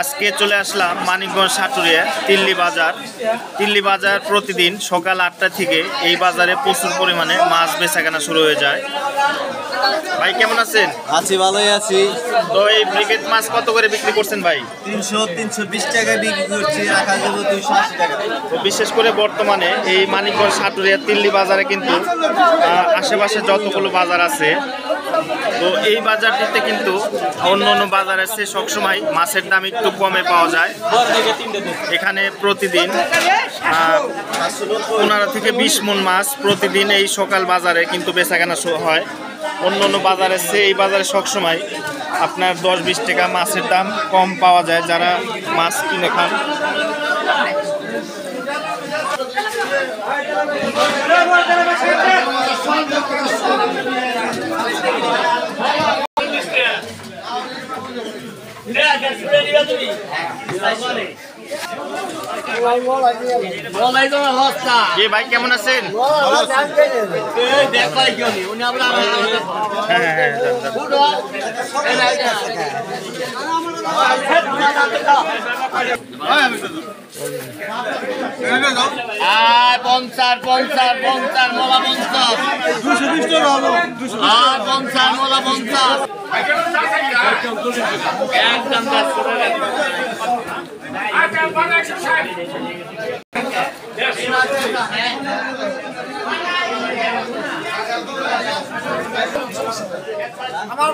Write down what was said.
আজকে চলে আসলাম মানিকগঞ্জ সাটুরিয়া তিল্লি বাজার প্রতিদিন সকাল 8টা থেকে এই বাজারে প্রচুর পরিমাণে মাছ বেচাকেনা শুরু হয়ে যায়। ভাই কেমন আছেন? আছি, ভালোই আছি। তো এই ব্রিগেড মাছ কত করে বিক্রি করছেন ভাই? 320 টাকা বিক্রি করছি, রাখা যাবে 280 টাকা। তো বিশেষ করে বর্তমানে এই মানিকগঞ্জ সাটুরিয়া তিল্লি বাজারে কিন্তু আশেপাশে যতগুলো বাজার আছে, তো এই বাজারটিতে কিন্তু অন্য অন্য বাজারের চেয়ে সবসময় মাছের দাম একটু কমে পাওয়া যায়। এখানে প্রতিদিন 15 থেকে 20 মণ মাছ প্রতিদিন এই সকাল বাজারে কিন্তু বেচাকেনা হয়। অন্য অন্য বাজারের চেয়ে এই বাজারে সবসময় আপনার 10-20 টাকা মাছের দাম কম পাওয়া যায় যারা মাছ কিনে খান। ভাই কেমন আছেন? আমার